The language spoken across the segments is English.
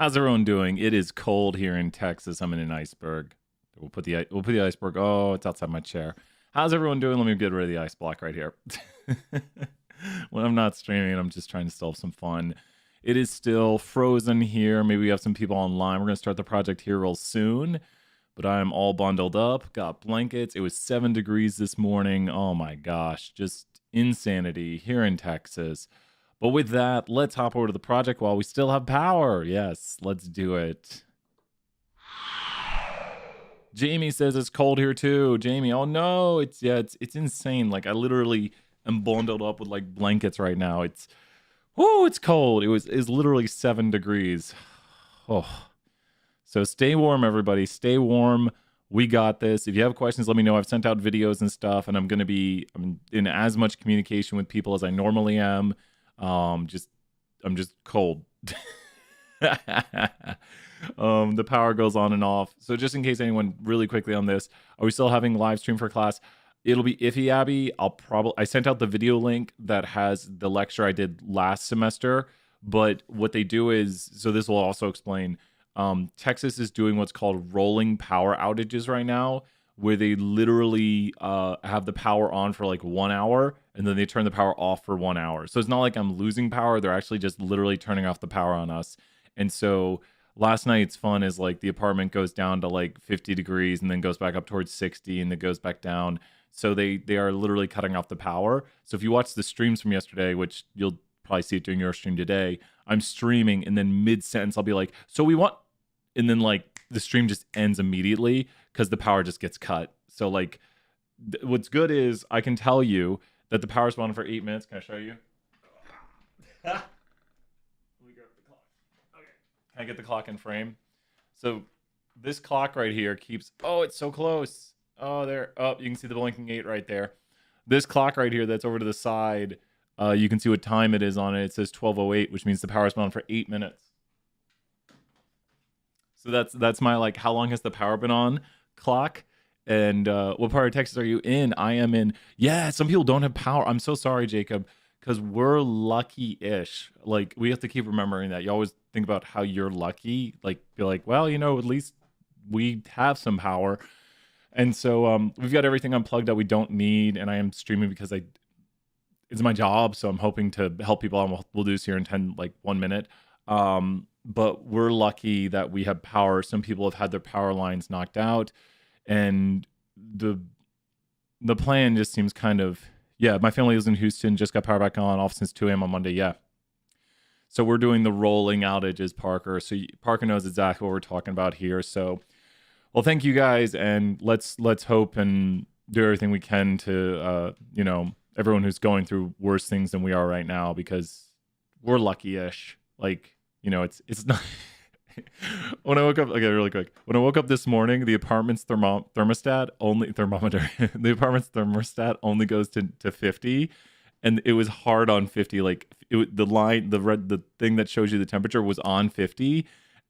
How's everyone doing? It is cold here in Texas. I'm in an iceberg. We'll put the iceberg. Oh, it's outside my chair. How's everyone doing? Let me get rid of the ice block right here. When I'm not streaming, I'm just trying to still have some fun. It is still frozen here. Maybe we have some people online. We're gonna start the project here real soon. But I'm all bundled up, got blankets. It was 7 degrees this morning. Oh my gosh, just insanity here in Texas. But with that, let's hop over to the project while we still have power. Yes, let's do it. Jamie says it's cold here too. Jamie, oh no, it's insane. Like I literally am bundled up with like blankets right now. It's cold. It's literally 7 degrees. Oh. So stay warm, everybody. Stay warm. We got this. If you have questions, let me know. I've sent out videos and stuff, and I'm in as much communication with people as I normally am. I'm just cold. The power goes on and off. So just in case anyone really quickly on this, are we still having live stream for class? It'll be iffy, Abby. I sent out the video link that has the lecture I did last semester, but what they do is, so this will also explain, Texas is doing what's called rolling power outages right now, where they literally have the power on for like 1 hour and then they turn the power off for 1 hour. So it's not like I'm losing power. They're actually just literally turning off the power on us. And so last night's fun is like the apartment goes down to like 50 degrees and then goes back up towards 60 and then goes back down. So they are literally cutting off the power. So if you watch the streams from yesterday, which you'll probably see it during your stream today, I'm streaming and then mid-sentence I'll be like, so we want, and then like the stream just ends immediately because the power just gets cut. So like what's good is I can tell you that the power's been on for 8 minutes. Can I show you? Let me grab the clock. Okay. Can I get the clock in frame? So this clock right here keeps, oh, it's so close. Oh, there. Oh, you can see the blinking 8 right there. This clock right here that's over to the side, you can see what time it is on it. It says 12:08, which means the power's been on for 8 minutes. So that's my like how long has the power been on clock. And what part of Texas are you in? I am in. Yeah, some people don't have power. I'm so sorry, Jacob, because we're lucky-ish. Like we have to keep remembering that. You always think about how you're lucky. Like be like, well, you know, at least we have some power. And so we've got everything unplugged that we don't need. And I am streaming because it's my job. So I'm hoping to help people out. We'll do this here in 1 minute. But we're lucky that we have power. Some people have had their power lines knocked out, and the plan just seems kind of, yeah, my family is in Houston, just got power back off since 2 a.m. on Monday. Yeah. So we're doing the rolling outages, Parker. So Parker knows exactly what we're talking about here. So, well, thank you guys. And let's hope and do everything we can to, everyone who's going through worse things than we are right now, because we're lucky-ish. Like, it's not. When I woke up, okay, really quick. When I woke up this morning, the apartment's thermostat only goes to 50, and it was hard on 50. Like the thing that shows you the temperature was on 50,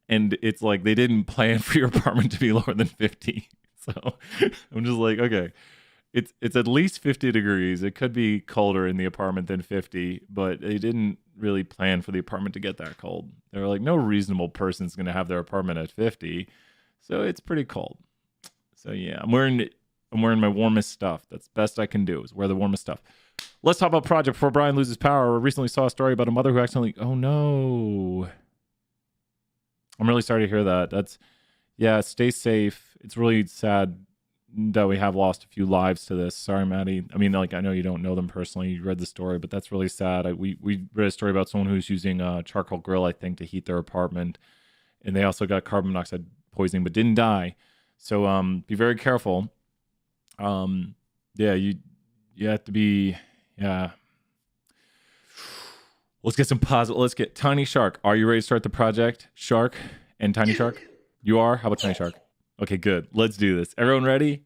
and it's like they didn't plan for your apartment to be lower than 50. So I'm just like, okay, it's at least 50 degrees. It could be colder in the apartment than 50, but they didn't really plan for the apartment to get that cold. They were like, no reasonable person's going to have their apartment at 50. So it's pretty cold. So yeah, I'm wearing my warmest stuff. That's best I can do is wear the warmest stuff. Let's talk about project before Brian loses power. I recently saw a story about a mother who accidentally, oh no. I'm really sorry to hear that. Yeah, stay safe. It's really sad that we have lost a few lives to this. Sorry, Maddie. I mean, like, I know you don't know them personally. You read the story, but that's really sad. We read a story about someone who's using a charcoal grill, I think, to heat their apartment. And they also got carbon monoxide poisoning, but didn't die. So be very careful. Yeah, you have to be, yeah. Let's get some positive. Let's get Tiny Shark. Are you ready to start the project? Shark and Tiny Shark? You are? How about Tiny Shark? Okay, good. Let's do this. Everyone ready?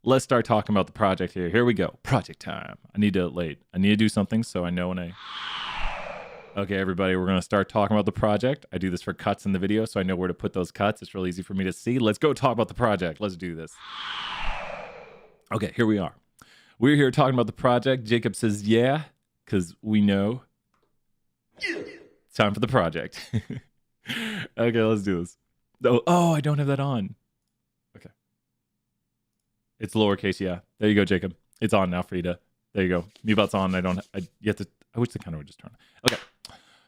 Let's start talking about the project here. Here we go. Project time. I need to do something so I know when I... Okay, everybody, we're going to start talking about the project. I do this for cuts in the video, so I know where to put those cuts. It's really easy for me to see. Let's go talk about the project. Let's do this. Okay, here we are. We're here talking about the project. Jacob says, yeah, because we know. It's time for the project. Okay, let's do this. Oh, I don't have that on. Okay. It's lowercase, yeah. There you go, Jacob. It's on now, Frida. There you go. Mute on. I wish the counter would just turn. Okay.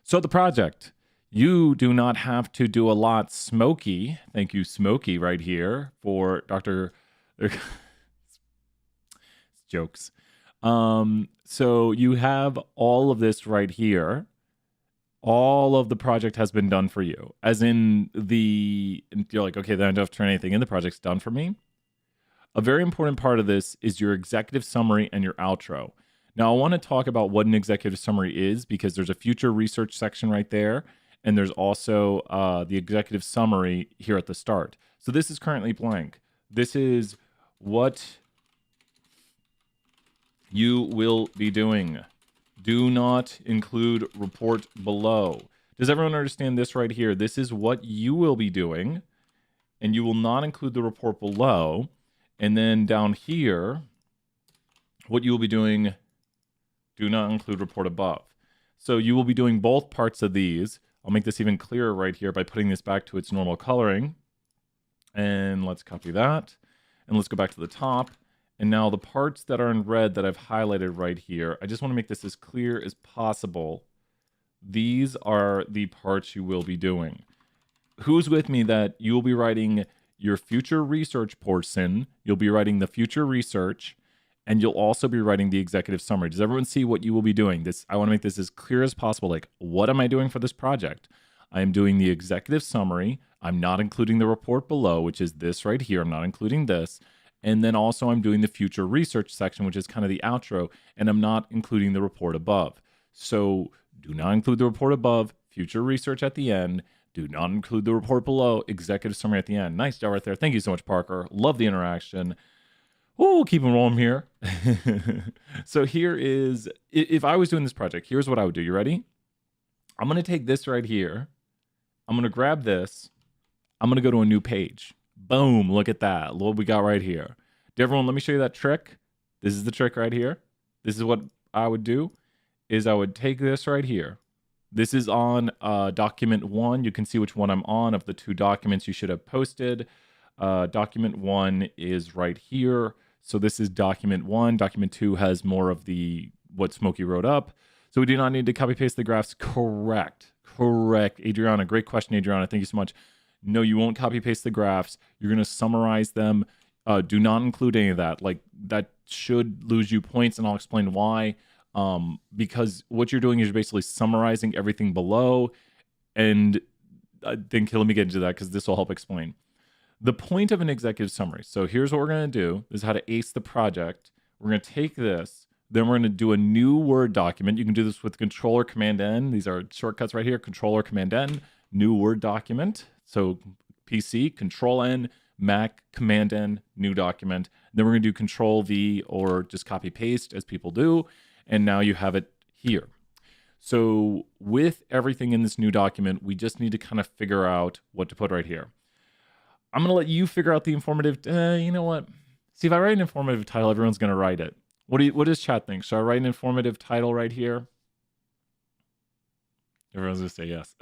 So the project. You do not have to do a lot, Smokey. Thank you, Smokey, right here for Dr. Jokes. So you have all of this right here. All of the project has been done for you. As in you're like, okay, then I don't have to turn anything in. The project's done for me. A very important part of this is your executive summary and your outro. Now, I want to talk about what an executive summary is because there's a future research section right there. And there's also the executive summary here at the start. So this is currently blank. This is what you will be doing. Do not include report below. Does everyone understand this right here? This is what you will be doing, and you will not include the report below. And then down here, what you will be doing, do not include report above. So you will be doing both parts of these. I'll make this even clearer right here by putting this back to its normal coloring. And let's copy that. And let's go back to the top. And now the parts that are in red that I've highlighted right here, I just want to make this as clear as possible. These are the parts you will be doing. Who's with me that you will be writing your future research portion, you'll be writing the future research, and you'll also be writing the executive summary. Does everyone see what you will be doing? I want to make this as clear as possible. Like, what am I doing for this project? I am doing the executive summary. I'm not including the report below, which is this right here. I'm not including this. And then also I'm doing the future research section, which is kind of the outro, and I'm not including the report above. So do not include the report above, future research at the end. Do not include the report below, executive summary at the end. Nice job right there. Thank you so much, Parker. Love the interaction. Oh, keep them rolling here. So here is, if I was doing this project, here's what I would do. You ready? I'm going to take this right here. I'm going to grab this. I'm going to go to a new page. Boom, look at that. What we got right here. Everyone, let me show you that trick. This is the trick right here. This is what I would do, is I would take this right here. This is on document 1. You can see which one I'm on of the 2 documents you should have posted. Document 1 is right here. So this is document 1. Document 2 has more of what Smokey wrote up. So we do not need to copy paste the graphs. Correct. Adriana, great question, Adriana. Thank you so much. No, you won't copy paste the graphs. You're going to summarize them. Do not include any of that. Like, that should lose you points, and I'll explain why. Because what you're doing is you're basically summarizing everything below. And I think, let me get into that because this will help explain. The point of an executive summary. So here's what we're going to do. This is how to ace the project. We're going to take this. Then we're going to do a new Word document. You can do this with Control or Command N. These are shortcuts right here. Control or Command N. New Word document. So PC, Control N, Mac, Command N, new document. Then we're going to do Control V or just copy paste as people do. And now you have it here. So with everything in this new document, we just need to kind of figure out what to put right here. I'm going to let you figure out the informative. You know what? See, if I write an informative title, everyone's going to write it. What does chat think? Should I write an informative title right here? Everyone's going to say yes.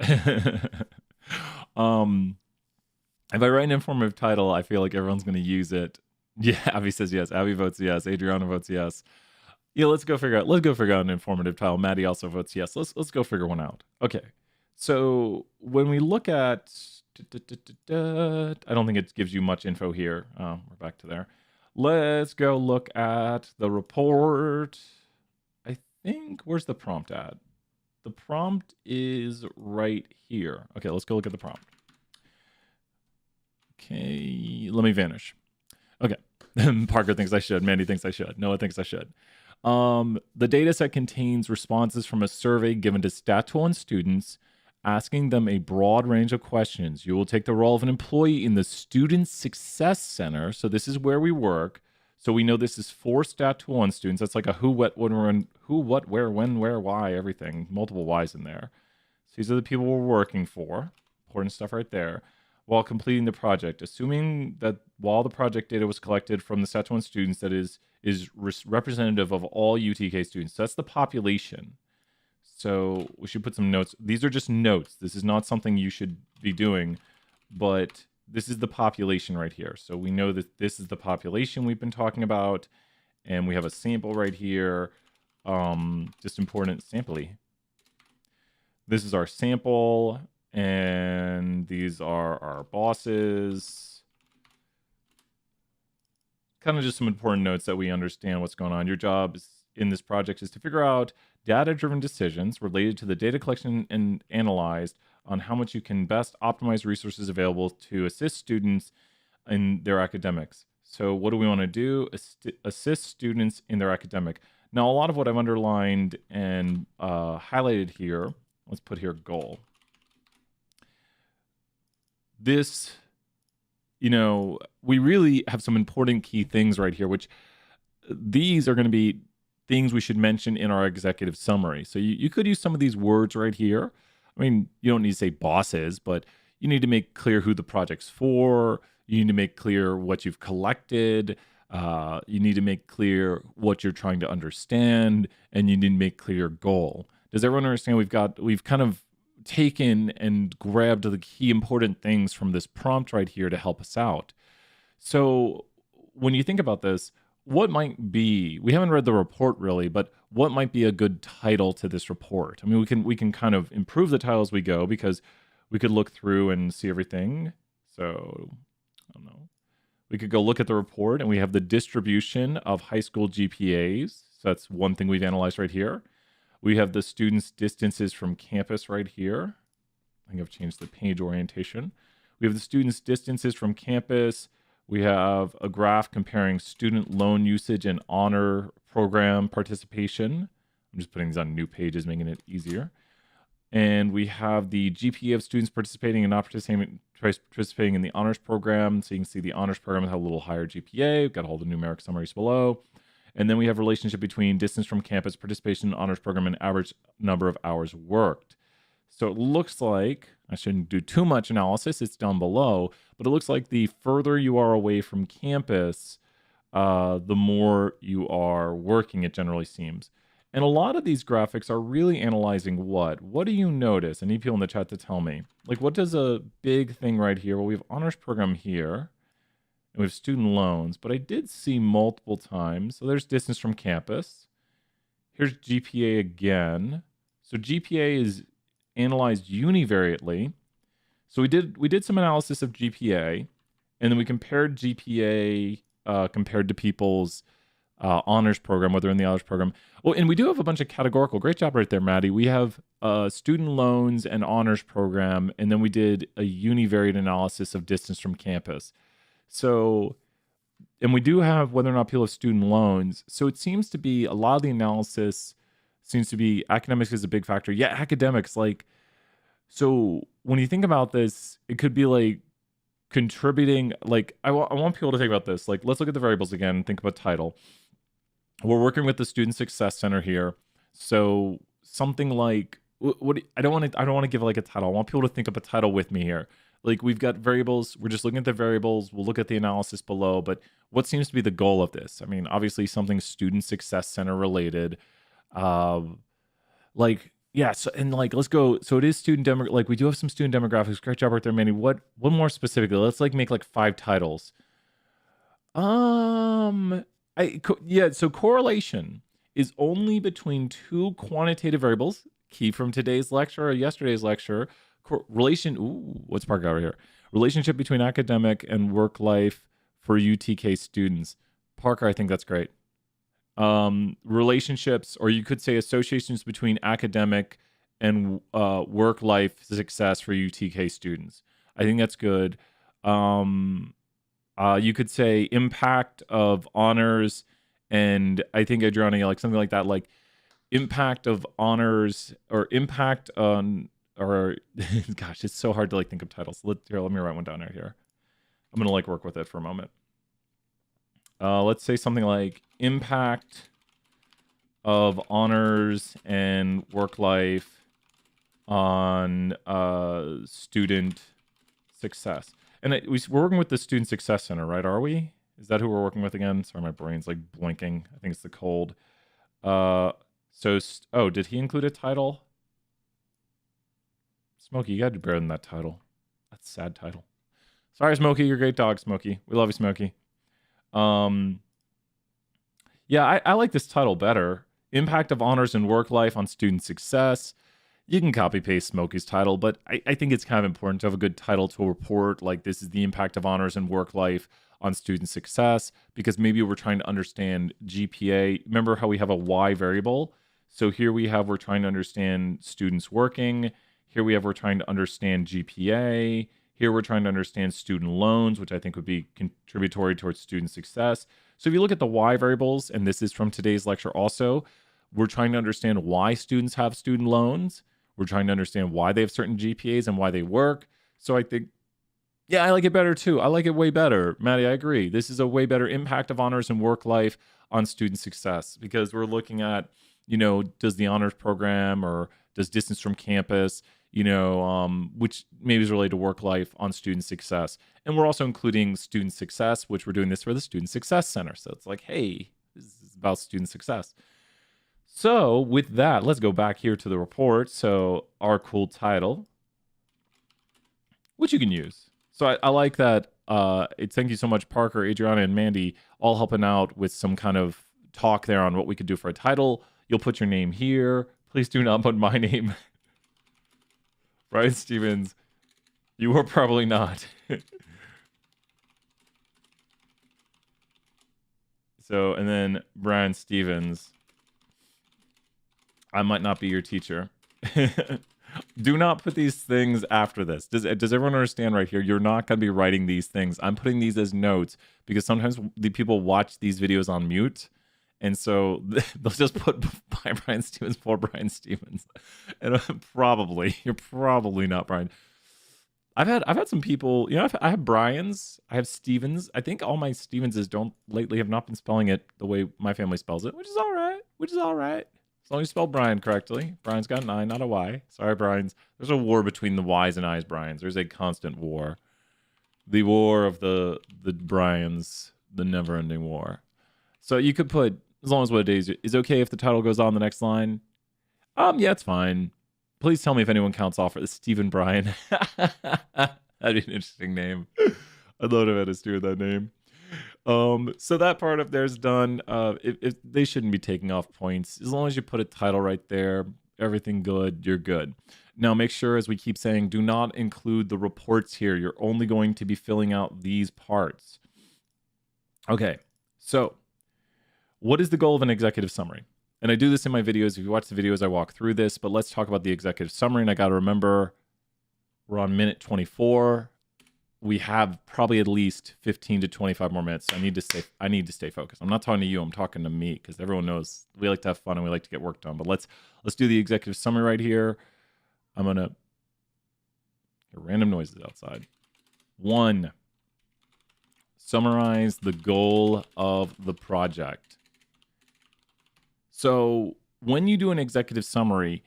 If I write an informative title, I feel like everyone's going to use it. Yeah, Abby says yes. Abby votes yes. Adriana votes yes. Yeah, let's go figure out an informative title. Maddie also votes yes. Let's go figure one out. Okay. So when we look at, I don't think it gives you much info here. We're back to there. Let's go look at the report. I think, where's the prompt at? The prompt is right here. Okay, let's go look at the prompt. Okay, let me vanish. Okay, Parker thinks I should. Mandy thinks I should. Noah thinks I should. The data set contains responses from a survey given to Stat 1 students, asking them a broad range of questions. You will take the role of an employee in the Student Success Center. So this is where we work. So we know this is for Stat 1 students. That's like a who, what, when, where, when, where, why, everything. Multiple whys in there. So these are the people we're working for. Important stuff right there. While completing the project, assuming that while the project data was collected from the Stat 1 students, that is representative of all UTK students. So that's the population. So we should put some notes. These are just notes. This is not something you should be doing, but this is the population right here. So we know that this is the population we've been talking about, and we have a sample right here. Just important samply. This is our sample, and these are our bosses. Kind of just some important notes that we understand what's going on. Your job in this project is to figure out data-driven decisions related to the data collection and analyzed on how much you can best optimize resources available to assist students in their academics. So what do we want to do? Assist students in their academic. Now, a lot of what I've underlined and highlighted here, let's put here goal. This, we really have some important key things right here, which these are going to be things we should mention in our executive summary. So you could use some of these words right here. I mean, you don't need to say bosses, but you need to make clear who the project's for. You need to make clear what you've collected. You need to make clear what you're trying to understand, and you need to make clear your goal. Does everyone understand? We've kind of taken and grabbed the key important things from this prompt right here to help us out. So when you think about this, what might be, we haven't read the report really, but what might be a good title to this report? I mean, we can kind of improve the title as we go, because we could look through and see everything. So I don't know. We could go look at the report, and we have the distribution of high school GPAs. So that's one thing we've analyzed right here. We have the students' distances from campus right here. I think I've changed the page orientation. We have the students' distances from campus. We have a graph comparing student loan usage and honor program participation. I'm just putting these on new pages, making it easier. And we have the GPA of students participating and not participating in the honors program. So you can see the honors program has a little higher GPA. We've got all the numeric summaries below. And then we have relationship between distance from campus, participation in honors program, and average number of hours worked. So it looks like, I shouldn't do too much analysis, it's down below, but it looks like the further you are away from campus, the more you are working, it generally seems. And a lot of these graphics are really analyzing what? What do you notice? I need people in the chat to tell me. Like, what does a big thing right here? Well, we have honors program here, and we have student loans, but I did see multiple times. So there's distance from campus. Here's GPA again. So GPA is analyzed univariately. So we did some analysis of GPA, and then we compared GPA compared to people's honors program, whether in the honors program. Oh, and we do have a bunch of categorical. Great job right there, Maddie. We have student loans and honors program, and then we did a univariate analysis of distance from campus. So, and we do have whether or not people have student loans. So it seems to be a lot of the analysis seems to be academics is a big factor. Yeah, academics, like, so when you think about this, it could be like contributing, like, I want people to think about this. Like, let's look at the variables again and think about title. We're working with the Student Success Center here. So something like, I don't want to give like a title. I want people to think of a title with me here. Like, we've got variables. We're just looking at the variables. We'll look at the analysis below. But what seems to be the goal of this? I mean, obviously something Student Success Center related. Like, yeah. So, and like, let's go. So it is student like we do have some student demographics. Great job right there, Manny. What more specifically? Let's like make like 5 titles. Yeah. So correlation is only between 2 quantitative variables. Key from today's lecture or yesterday's lecture. What's Parker over here? Relationship between academic and work life for UTK students. Parker, I think that's great. Relationships, or you could say associations between academic and work life success for UTK students. I think that's good. You could say impact of honors, and I think Adriana, like something like that, like impact of honors or impact on. Or gosh, it's so hard to like think of titles. Let me write one down right here. I'm gonna like work with it for a moment. Let's say something like impact of honors and work life on student success. And we're working with the Student Success Center, right? Are we? Is that who we're working with again? Sorry, my brain's like blinking. I think it's the cold. Oh, did he include a title? Smokey, you got to do better than that title. That's a sad title. Sorry, Smokey. You're a great dog, Smokey. We love you, Smokey. Yeah, I like this title better. Impact of honors and work life on student success. You can copy paste Smokey's title, but I think it's kind of important to have a good title to a report. Like, this is the impact of honors and work life on student success, because maybe we're trying to understand GPA. Remember how we have a Y variable? So here we're trying to understand students working. Here we're trying to understand GPA. Here we're trying to understand student loans, which I think would be contributory towards student success. So if you look at the Y variables, and this is from today's lecture also, we're trying to understand why students have student loans. We're trying to understand why they have certain GPAs and why they work. So I think, yeah, I like it better too. I like it way better. Maddie, I agree. This is a way better impact of honors and work life on student success, because we're looking at, does the honors program or does distance from campus, which maybe is related to work life on student success. And we're also including student success, which we're doing this for the Student Success Center. So it's like, hey, this is about student success. So with that, let's go back here to the report. So our cool title, which you can use. So I like that. Thank you so much, Parker, Adriana, and Mandy, all helping out with some kind of talk there on what we could do for a title. You'll put your name here. Please do not put my name. Brian Stevens, you are probably not. So, and then Brian Stevens, I might not be your teacher. Do not put these things after this. Does everyone understand right here? You're not going to be writing these things. I'm putting these as notes because sometimes the people watch these videos on mute. And so they'll just put by Brian Stevens for Brian Stevens. And you're probably not Brian. I've had some people, I have Brian's, I have Stevens. I think all my Stevenses lately have not been spelling it the way my family spells it, which is all right. As long as you spell Brian correctly. Brian's got an I, not a Y. Sorry, Brian's. There's a war between the Y's and I's, Brian's. There's a constant war. The war of the Brian's, the never-ending war. So you could put, as long as what it is okay if the title goes on the next line. Yeah, it's fine. Please tell me if anyone counts off for the Stephen Bryan. That'd be an interesting name. I'd love to have had a student with that name. So that part up there is done. If they shouldn't be taking off points. As long as you put a title right there, everything good, you're good. Now make sure, as we keep saying, do not include the reports here. You're only going to be filling out these parts. Okay, so what is the goal of an executive summary? And I do this in my videos. If you watch the videos, I walk through this, but let's talk about the executive summary. And I got to remember, we're on minute 24. We have probably at least 15 to 25 more minutes. So I need to stay focused. I'm not talking to you. I'm talking to me, because everyone knows we like to have fun and we like to get work done. But let's do the executive summary right here. I'm going to hear random noises outside. 1, summarize the goal of the project. So when you do an executive summary,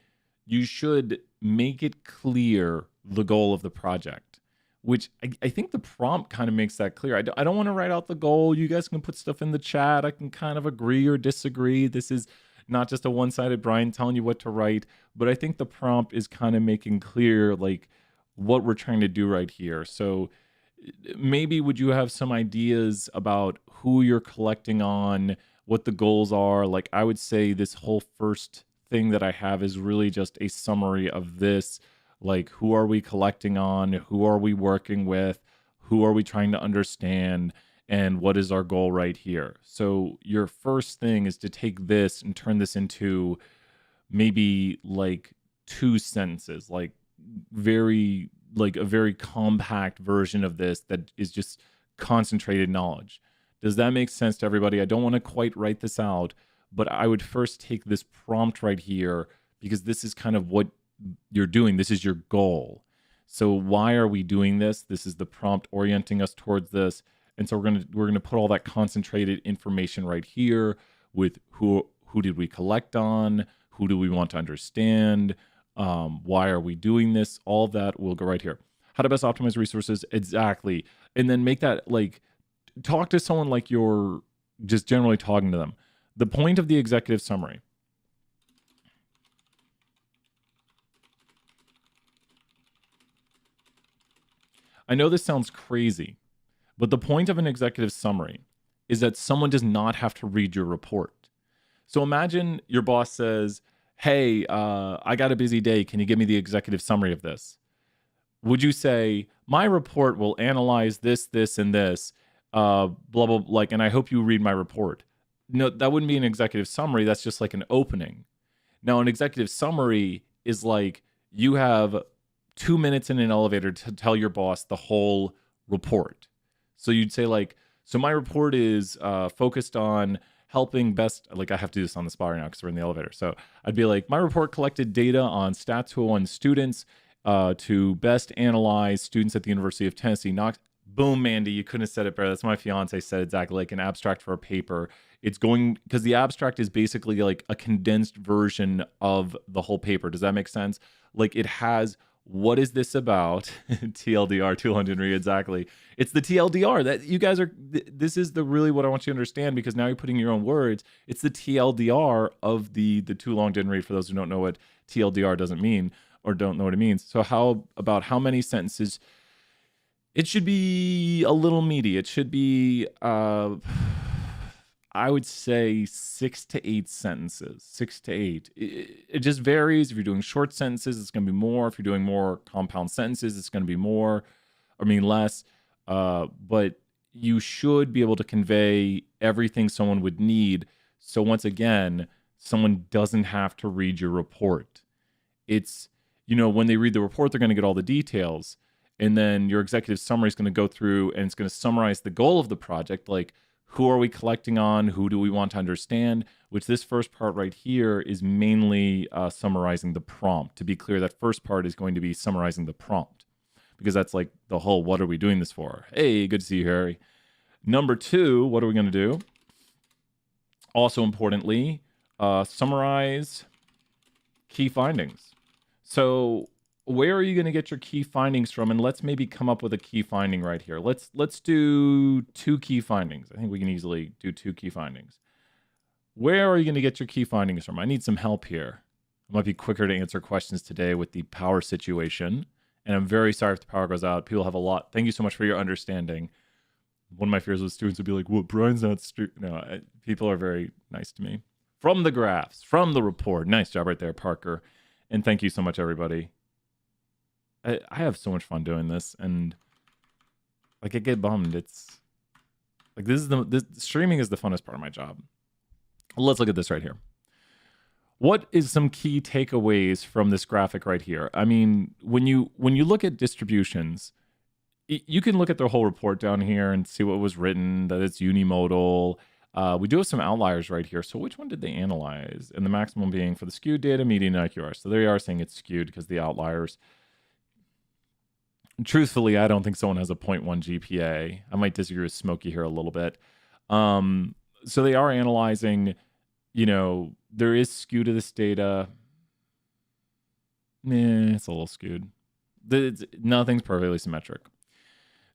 you should make it clear the goal of the project, which I think the prompt kind of makes that clear. I don't want to write out the goal. You guys can put stuff in the chat. I can kind of agree or disagree. This is not just a one-sided Brian telling you what to write, but I think the prompt is kind of making clear like what we're trying to do right here. So maybe would you have some ideas about who you're collecting on, what the goals are? Like, I would say this whole first thing that I have is really just a summary of this. Like, who are we collecting on? Who are we working with? Who are we trying to understand? And what is our goal right here? So your first thing is to take this and turn this into maybe like 2 sentences, like a very compact version of this that is just concentrated knowledge. Does that make sense to everybody? I don't want to quite write this out, but I would first take this prompt right here, because this is kind of what you're doing. This is your goal. So why are we doing this? This is the prompt orienting us towards this. And so we're going to put all that concentrated information right here with who did we collect on? Who do we want to understand? Why are we doing this? All of that will go right here. How to best optimize resources. Exactly. And then make that like, talk to someone like you're just generally talking to them. The point of the executive summary. I know this sounds crazy, but the point of an executive summary is that someone does not have to read your report. So imagine your boss says, hey, I got a busy day. Can you give me the executive summary of this? Would you say, my report will analyze this, this, and this, blah, blah, like, and I hope you read my report? No, that wouldn't be an executive summary. That's just like an opening. Now, an executive summary is like you have 2 minutes in an elevator to tell your boss the whole report. So you'd say like, so my report is focused on helping best, like I have to do this on the spot right now because we're in the elevator. So I'd be like, my report collected data on Stats 201 students to best analyze students at the University of Tennessee. Knox. Boom, Mandy, you couldn't have said it better. That's my fiance said exactly, like an abstract for a paper. It's going, because the abstract is basically like a condensed version of the whole paper. Does that make sense? Like it has, what is this about? TLDR, 200 read, exactly. It's the TLDR that you guys are, this is the really what I want you to understand, because now you're putting your own words. It's the TLDR of the too long didn't read, for those who don't know what TLDR doesn't mean or don't know what it means. So how about how many sentences? It should be a little meaty. It should be, I would say 6 to 8 sentences, 6 to 8. It just varies. If you're doing short sentences, it's going to be more. If you're doing more compound sentences, it's going to be more, less. But you should be able to convey everything someone would need. So once again, someone doesn't have to read your report. It's, when they read the report, they're going to get all the details. And then your executive summary is going to go through and it's going to summarize the goal of the project, like who are we collecting on, who do we want to understand, which this first part right here is mainly summarizing the prompt. To be clear, that first part is going to be summarizing the prompt because that's like the whole, what are we doing this for? Hey, good to see you, Harry. Number 2, what are we going to do? Also importantly, summarize key findings. So where are you going to get your key findings from? And let's maybe come up with a key finding right here. Let's do 2 key findings. I think we can easily do 2 key findings. Where are you going to get your key findings from? I need some help here. I might be quicker to answer questions today with the power situation. And I'm very sorry if the power goes out. People have a lot. Thank you so much for your understanding. One of my fears with students would be like, well, Brian's not no, people are very nice to me. From the graphs, from the report. Nice job right there, Parker. And thank you so much, everybody. I have so much fun doing this, and like I get bummed. It's like this streaming is the funnest part of my job. Let's look at this right here. What is some key takeaways from this graphic right here? I mean, when you look at distributions, you can look at their whole report down here and see what was written, that it's unimodal. We do have some outliers right here. So which one did they analyze? And the maximum being for the skewed data, median, and IQR. So they are saying it's skewed because the outliers. Truthfully, I don't think someone has a 0.1 GPA. I might disagree with Smokey here a little bit. So they are analyzing, there is skew to this data. It's a little skewed. Nothing's perfectly symmetric.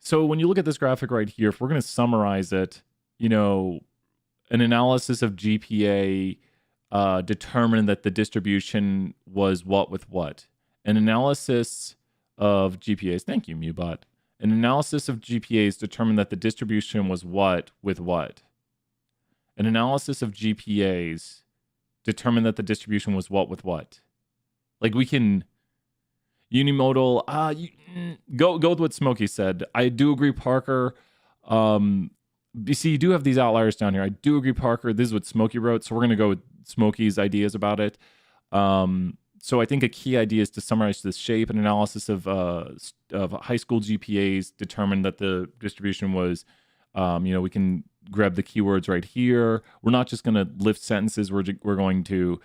So when you look at this graphic right here, if we're going to summarize it, an analysis of GPA determined that the distribution was what with what. An analysis of GPAs, thank you, Mubot. An analysis of GPAs determined that the distribution was what with what. An analysis of GPAs determined that the distribution was what with what. Like we can unimodal. Go with what Smokey said. I do agree, Parker. You see, you do have these outliers down here. I do agree, Parker. This is what Smokey wrote, so we're going to go with Smokey's ideas about it. So I think a key idea is to summarize this shape. An analysis of high school GPAs determined that the distribution was, we can grab the keywords right here. We're not just going to lift sentences. We're going to,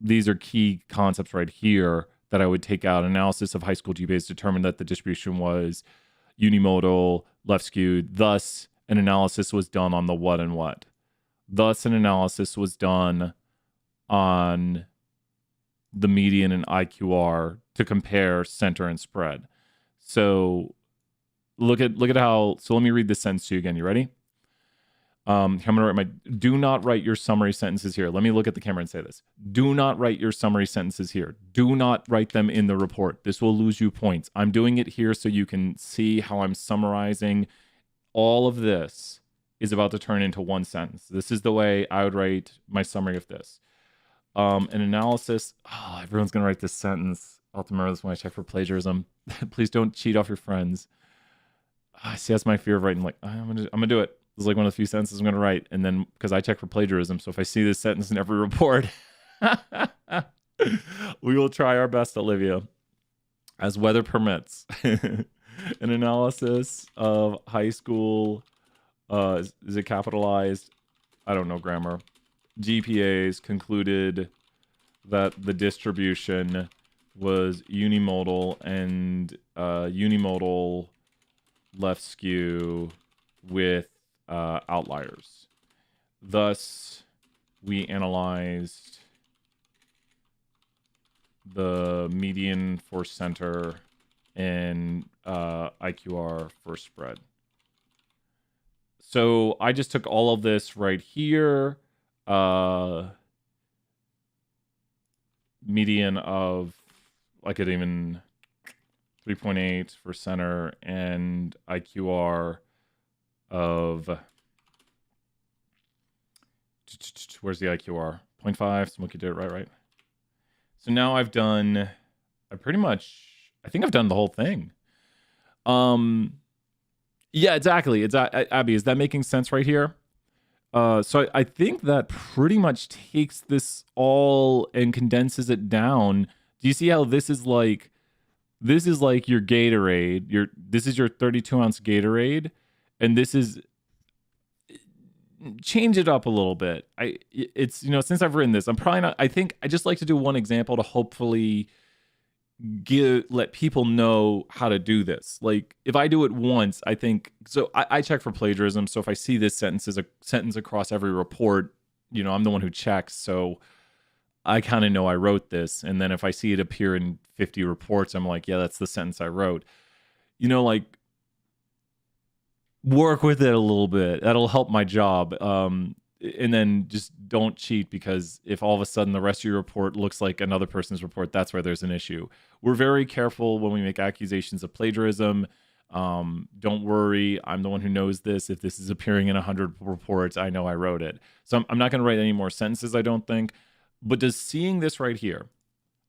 these are key concepts right here that I would take out. Analysis of high school GPAs determined that the distribution was unimodal, left skewed. Thus, an analysis was done on the what and what. Thus, an analysis was done on the median and IQR to compare center and spread. So look at how, so let me read this sentence to you again. You ready? I'm gonna write my. Do not write your summary sentences here. Let me look at the camera and say this. Do not write your summary sentences here. Do not write them in the report. This will lose you points. I'm doing it here so you can see how I'm summarizing. All of this is about to turn into one sentence. This is the way I would write my summary of this. An analysis. Oh, everyone's gonna write this sentence. I'll have to remember this when I check for plagiarism. Please don't cheat off your friends. See, that's my fear of writing. Like, I'm gonna do it. This is like one of the few sentences I'm gonna write, and then because I check for plagiarism, so if I see this sentence in every report, we will try our best, Olivia, as weather permits. An analysis of high school. Is it capitalized? I don't know grammar. GPAs concluded that the distribution was unimodal and unimodal left skew with outliers. Thus, we analyzed the median for center and IQR for spread. So I just took all of this right here. Median of, I could even 3.8 for center and IQR of, where's the IQR? 0.5, Smokey did it right. So now I've done, I think I've done the whole thing. Yeah, exactly. Abby, is that making sense right here? So I think that pretty much takes this all and condenses it down. Do you see how this is like your Gatorade? This is your 32-ounce Gatorade, and this is, change it up a little bit. It's since I've written this, I'm probably not. I think I just like to do one example to hopefully let people know how to do this. Like if I do it once, I think so. I check for plagiarism. So if I see this sentence is a sentence across every report, I'm the one who checks. So I kind of know I wrote this. And then if I see it appear in 50 reports, I'm like, yeah, that's the sentence I wrote. Like work with it a little bit. That'll help my job. And then just don't cheat, because if all of a sudden the rest of your report looks like another person's report, that's where there's an issue. We're very careful when we make accusations of plagiarism. Don't worry. I'm the one who knows this. If this is appearing in 100 reports, I know I wrote it. So I'm not going to write any more sentences, I don't think. But does seeing this right here,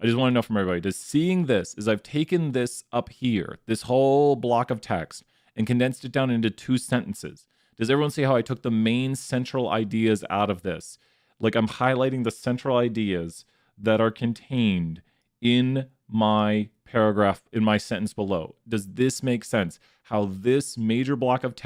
I just want to know from everybody, does seeing this, is I've taken this up here, this whole block of text, and condensed it down into 2 sentences. Does everyone see how I took the main central ideas out of this? Like I'm highlighting the central ideas that are contained in my paragraph, in my sentence below. Does this make sense? How this major block of text